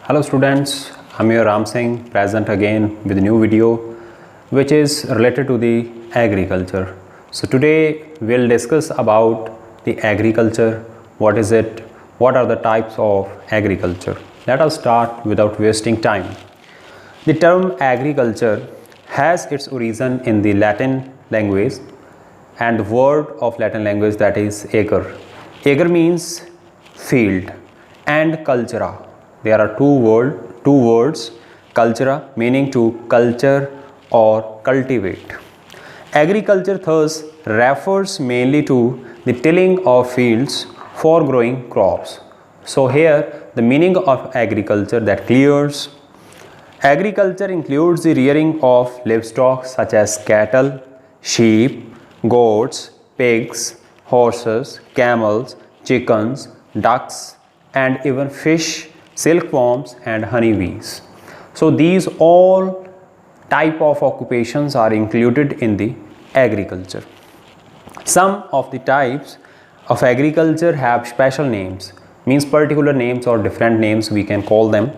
Hello students, I'm your Ram Singh, present again with a new video which is related to the agriculture. So today we'll discuss about the agriculture, what is it, what are the types of agriculture. Let us start without wasting time. The term agriculture has its origin in the Latin language and the word of Latin language, that is ager. Ager means field and cultura. There are two words, cultura meaning to culture or cultivate. Agriculture thus refers mainly to the tilling of fields for growing crops. So here the meaning of agriculture that clears. Agriculture includes the rearing of livestock such as cattle, sheep, goats, pigs, horses, camels, chickens, ducks, and even fish, silkworms and honeybees. So these all type of occupations are included in the agriculture. Some of the types of agriculture have special names, means particular names or different names we can call them.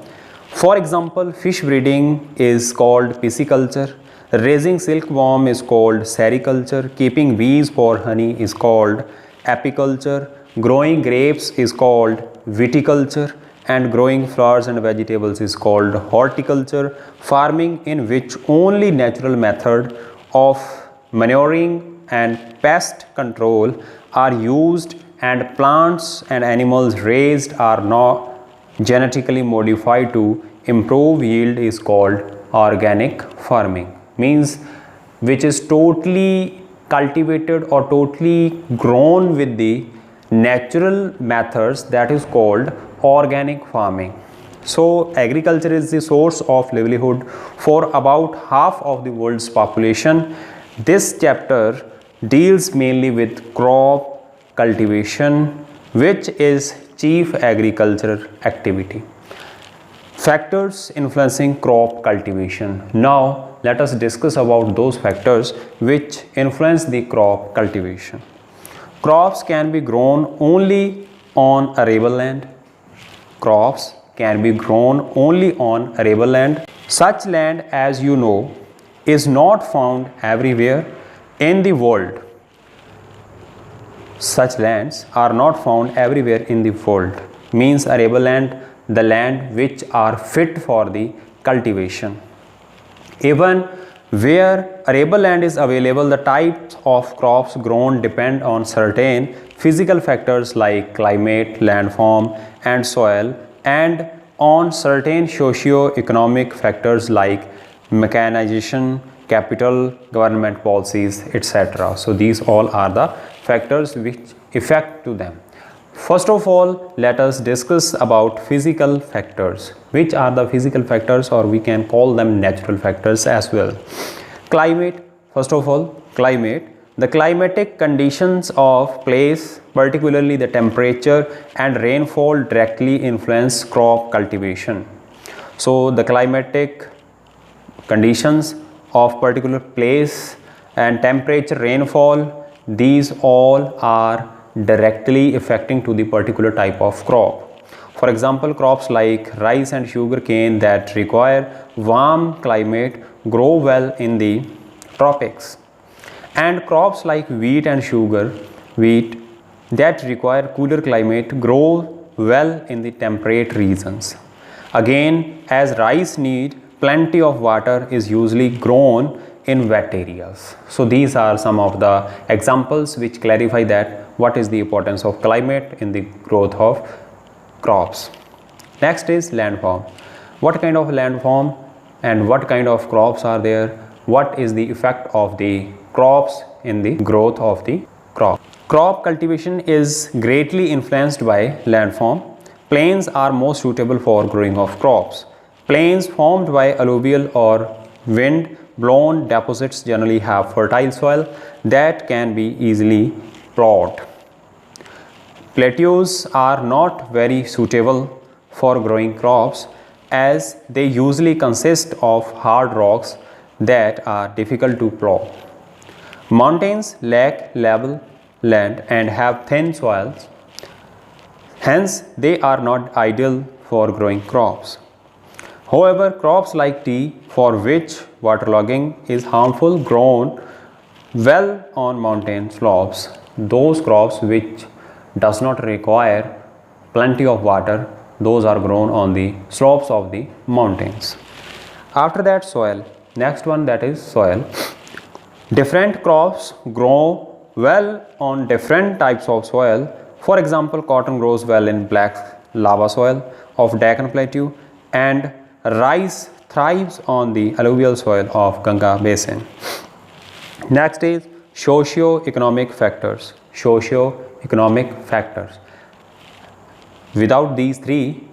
For example, fish breeding is called pisciculture, raising silkworm is called sericulture, keeping bees for honey is called apiculture, growing grapes is called viticulture, and growing flowers and vegetables is called horticulture. Farming in which only natural method of manuring and pest control are used and plants and animals raised are not genetically modified to improve yield is called organic farming, means which is totally cultivated or totally grown with the natural methods, that is called organic farming. So agriculture is the source of livelihood for about half of the world's population. This chapter deals mainly with crop cultivation, which is chief agricultural activity. Factors influencing crop cultivation. Now let us discuss about those factors which influence the crop cultivation. Crops can be grown only on arable land. Crops can be grown only on arable land. Such land, as you know, is not found everywhere in the world. Such lands are not found everywhere in the world, means arable land, the land which are fit for the cultivation. Even where arable land is available, the types of crops grown depend on certain physical factors like climate, landform and soil, and on certain socio-economic factors like mechanization, capital, government policies, etc. So these all are the factors which affect to them. First of all, let us discuss about physical factors. Which are the physical factors, or we can call them natural factors as well. Climate. First of all, climate. The climatic conditions of place, particularly the temperature and rainfall, directly influence crop cultivation. So the climatic conditions of particular place and temperature, rainfall, these all are directly affecting to the particular type of crop. For example, crops like rice and sugar cane that require warm climate grow well in the tropics, and crops like wheat and wheat that require cooler climate grow well in the temperate regions. Again, as rice need plenty of water, is usually grown in wet areas. So these are some of the examples which clarify that what is the importance of climate in the growth of crops. Next is landform. What kind of landform and what kind of crops are there? What is the effect of the crops in the growth of the crop? Crop cultivation is greatly influenced by landform. Plains are most suitable for growing of crops. Plains formed by alluvial or wind blown deposits generally have fertile soil that can be easily plowed. Plateaus are not very suitable for growing crops as they usually consist of hard rocks that are difficult to plow. Mountains lack level land and have thin soils. Hence, they are not ideal for growing crops. However, crops like tea, for which waterlogging is harmful, grown well on mountain slopes. Those crops which does not require plenty of water, those are grown on the slopes of the mountains. After that, soil. Next one, that is soil. Different crops grow well on different types of soil. For example, cotton grows well in black lava soil of Deccan Plateau, and rice thrives on the alluvial soil of Ganga Basin. Next is socio-economic factors. Socio-economic factors. Without these three,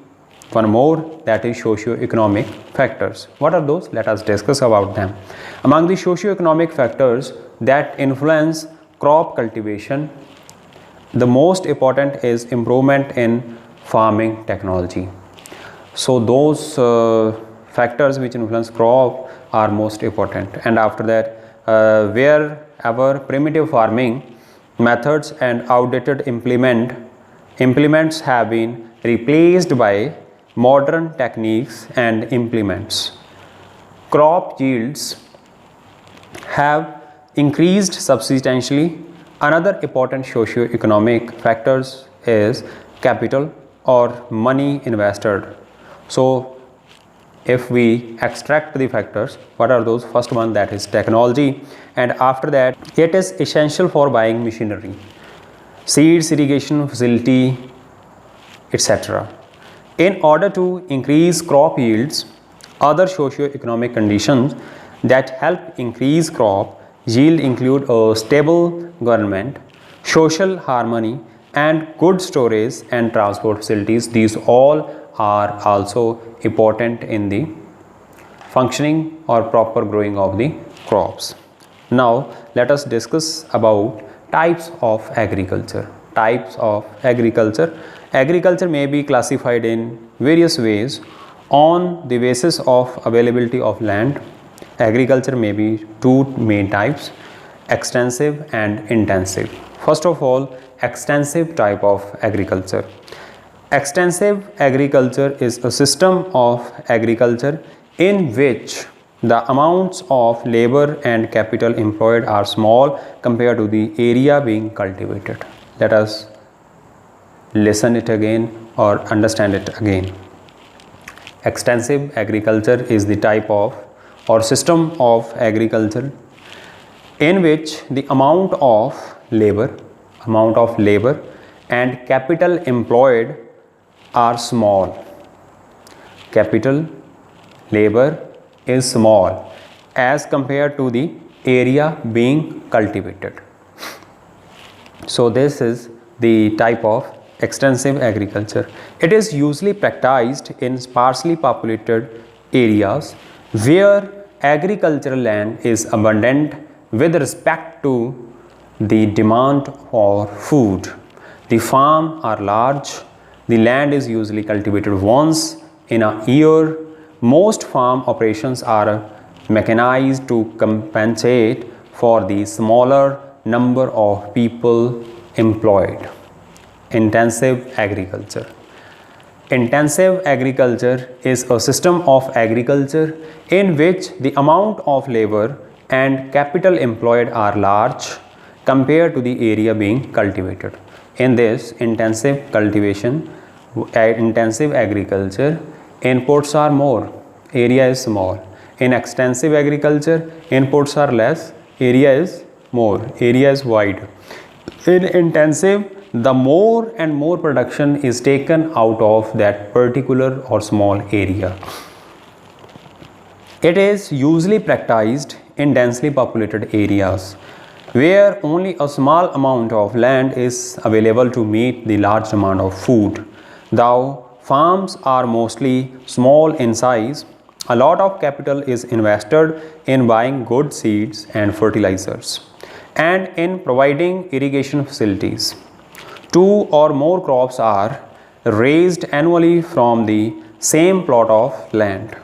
one more, that is socio-economic factors. What are those? Let us discuss about them. Among the socio-economic factors that influence crop cultivation, the most important is improvement in farming technology. So those factors which influence crop are most important. And after that, wherever primitive farming methods and outdated implements have been replaced by modern techniques and implements, crop yields have increased substantially. Another important socio-economic factors is capital or money invested. So if we extract the factors, what are those? First one, that is technology, and after that, it is essential for buying machinery, seeds, irrigation facility, etc. In order to increase crop yields, other socio-economic conditions that help increase crop yield include a stable government, social harmony, and good storage and transport facilities. These all are also important in the functioning or proper growing of the crops. Now let us discuss about types of agriculture. Types of agriculture. Agriculture may be classified in various ways on the basis of availability of land. Agriculture may be two main types: extensive and intensive. First of all, extensive type of agriculture. Extensive agriculture is a system of agriculture in which the amounts of labor and capital employed are small compared to the area being cultivated. Let us listen it again or understand it again. Extensive agriculture is the type of or system of agriculture in which the amount of labor and capital employed are small. Capital, labor is small as compared to the area being cultivated. So this is the type of extensive agriculture. It is usually practiced in sparsely populated areas where agricultural land is abundant with respect to the demand for food. The farms are large. The land is usually cultivated once in a year. Most farm operations are mechanized to compensate for the smaller number of people employed. Intensive agriculture. Intensive agriculture is a system of agriculture in which the amount of labor and capital employed are large compared to the area being cultivated. In this intensive agriculture, inputs are more, area is small. In extensive agriculture, inputs are less, area is more, area is wide. In intensive, the more and more production is taken out of that particular or small area. It is usually practiced in densely populated areas where only a small amount of land is available to meet the large demand of food. Though farms are mostly small in size, a lot of capital is invested in buying good seeds and fertilizers and in providing irrigation facilities. 2 or more crops are raised annually from the same plot of land.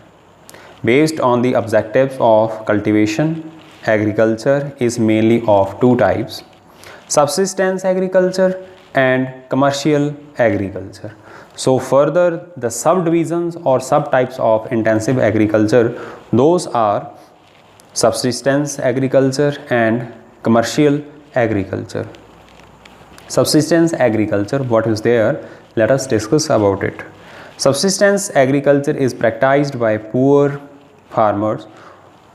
Based on the objectives of cultivation, agriculture is mainly of two types: subsistence agriculture and commercial agriculture. So further, the subdivisions or subtypes of intensive agriculture, those are subsistence agriculture and commercial agriculture. Subsistence agriculture, what is there? Let us discuss about it. Subsistence agriculture is practiced by poor farmers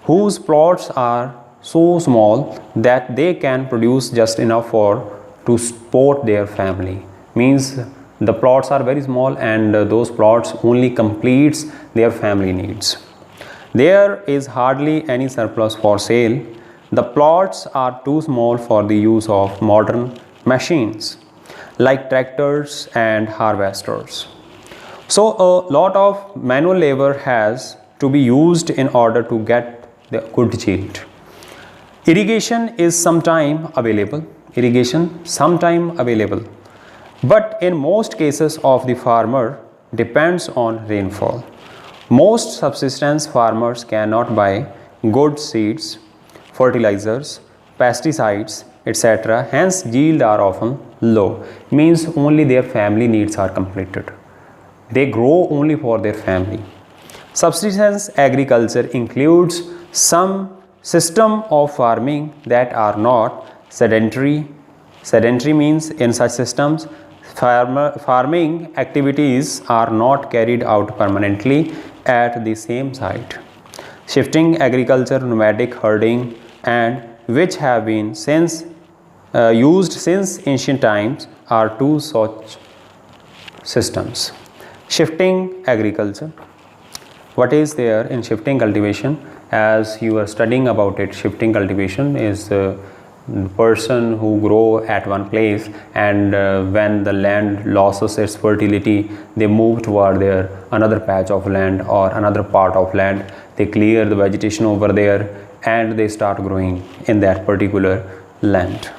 whose plots are so small that they can produce just enough to support their family. Means the plots are very small and those plots only completes their family needs. There is hardly any surplus for sale. The plots are too small for the use of modern machines like tractors and harvesters. So a lot of manual labor has to be used in order to get the good yield. Irrigation is sometime available. But in most cases of the farmer depends on rainfall. Most subsistence farmers cannot buy good seeds, fertilizers, pesticides, etc. Hence yield are often low. Means only their family needs are completed. They grow only for their family. Subsistence agriculture includes some system of farming that are not sedentary. Sedentary means in such systems farming activities are not carried out permanently at the same site. Shifting agriculture, nomadic herding, and which have been used since ancient times are two such systems. Shifting agriculture. What is there in shifting cultivation? As you are studying about it, shifting cultivation is the person who grow at one place and when the land loses its fertility, they move toward their another patch of land or another part of land. They clear the vegetation over there and they start growing in that particular land.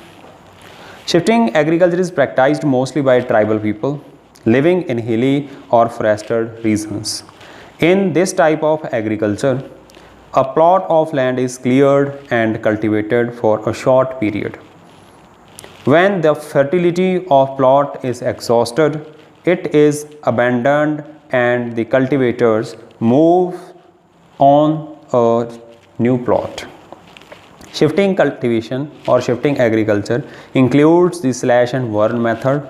Shifting agriculture is practiced mostly by tribal people living in hilly or forested regions. In this type of agriculture, a plot of land is cleared and cultivated for a short period. When the fertility of plot is exhausted, it is abandoned and the cultivators move on a new plot. Shifting cultivation or shifting agriculture includes the slash and burn method,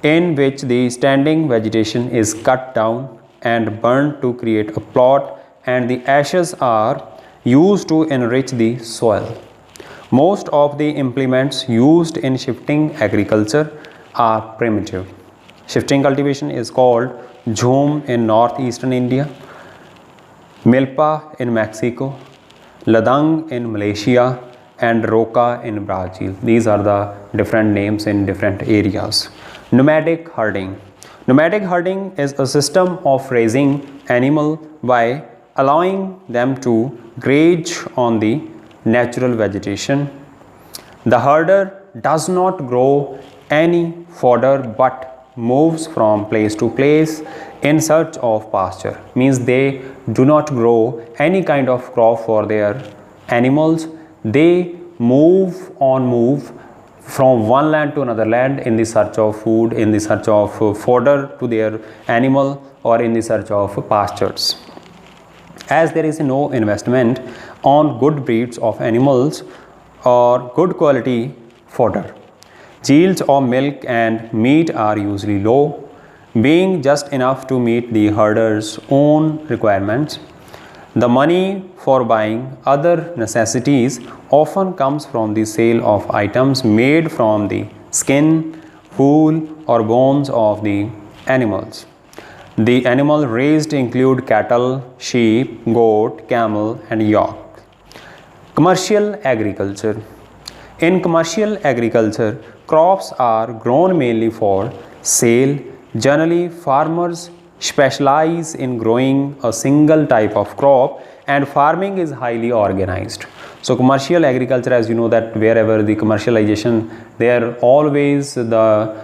in which the standing vegetation is cut down and burned to create a plot, and the ashes are used to enrich the soil. Most of the implements used in shifting agriculture are primitive. Shifting cultivation is called jhum in northeastern India, milpa in Mexico, ladang in Malaysia, and roca in Brazil. These are the different names in different areas. Nomadic herding. Nomadic herding is a system of raising animal by allowing them to graze on the natural vegetation. The herder does not grow any fodder but moves from place to place in search of pasture. Means they do not grow any kind of crop for their animals. They move from one land to another land in the search of food, in the search of fodder to their animal, or in the search of pastures. As there is no investment on good breeds of animals or good quality fodder, yields of milk and meat are usually low, being just enough to meet the herder's own requirements. The money for buying other necessities often comes from the sale of items made from the skin, wool, or bones of the animals. The animal raised include cattle, sheep, goat, camel, and yak. Commercial agriculture. In commercial agriculture, crops are grown mainly for sale. Generally, farmers specialize in growing a single type of crop and farming is highly organized. So commercial agriculture, as you know, that wherever the commercialization, there always the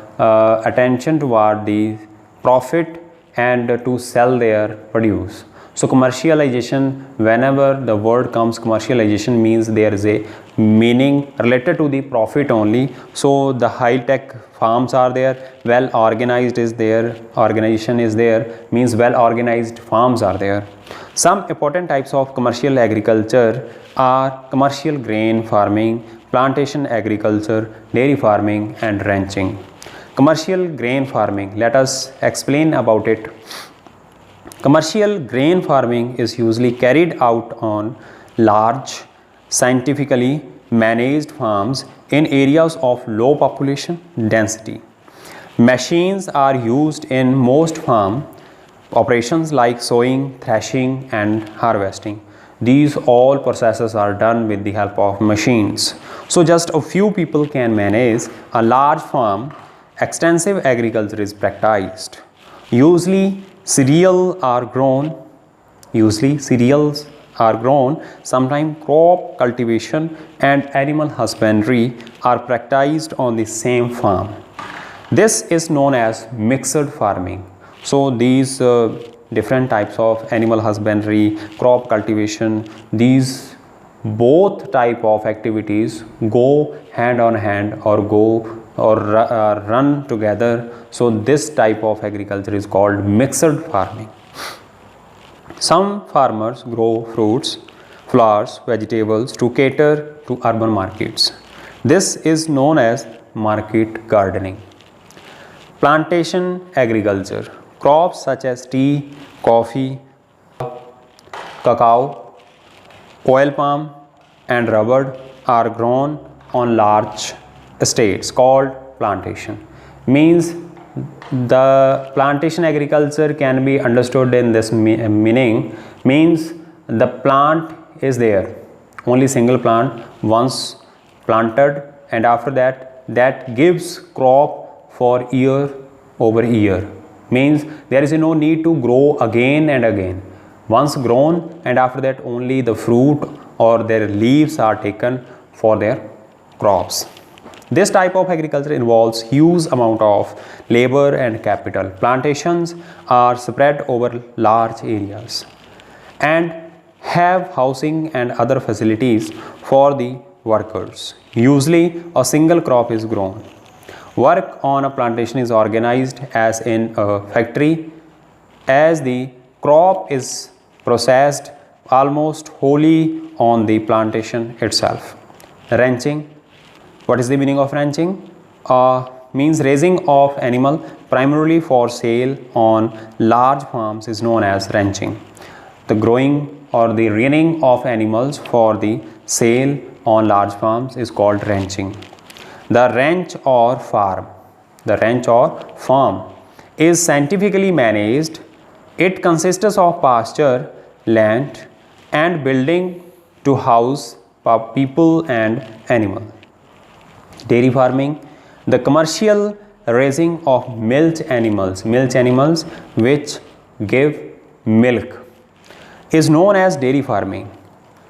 attention toward the profit and to sell their produce. So commercialization, whenever the word comes, commercialization means there is a meaning related to the profit only. So the high tech farms are there, well organized is there, organization is there, means well organized farms are there. Some important types of commercial agriculture are commercial grain farming, plantation agriculture, dairy farming and ranching. Commercial grain farming, let us explain about it. Commercial grain farming is usually carried out on large, scientifically managed farms in areas of low population density. Machines are used in most farm operations like sowing, threshing and harvesting. These all processes are done with the help of machines. So just a few people can manage a large farm. Extensive agriculture is practiced. Usually cereals are grown, sometimes crop cultivation and animal husbandry are practiced on the same farm. This is known as mixed farming. So these different types of animal husbandry, crop cultivation, these both type of activities go hand on hand or run together. So this type of agriculture is called mixed farming. Some farmers grow fruits, flowers, vegetables to cater to urban markets. This is known as market gardening. Plantation agriculture. Crops such as tea, coffee, cacao, oil palm and rubber are grown on large estates called plantation. Means the plantation agriculture can be understood in this meaning, means the plant is there, only single plant once planted, and after that gives crop for year over year. Means there is no need to grow again and again. Once grown, and after that only the fruit or their leaves are taken for their crops. This type of agriculture involves huge amount of labor and capital. Plantations are spread over large areas and have housing and other facilities for the workers. Usually a single crop is grown. Work on a plantation is organized as in a factory, as the crop is processed almost wholly on the plantation itself. Ranching. What is the meaning of ranching? Means raising of animal primarily for sale on large farms is known as ranching. The growing or the rearing of animals for the sale on large farms is called ranching. The ranch or farm is scientifically managed. It consists of pasture, land and building to house people and animal. Dairy farming, the commercial raising of milch animals which give milk is known as dairy farming.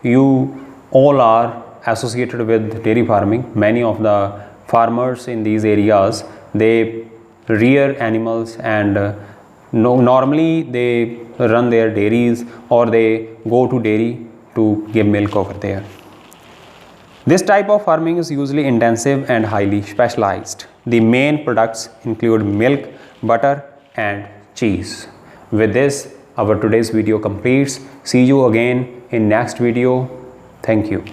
You all are associated with dairy farming. Many of the farmers in these areas, they rear animals and normally they run their dairies or they go to dairy to give milk over there. This type of farming is usually intensive and highly specialized. The main products include milk, butter and cheese. With this, our today's video completes. See you again in next video. Thank you.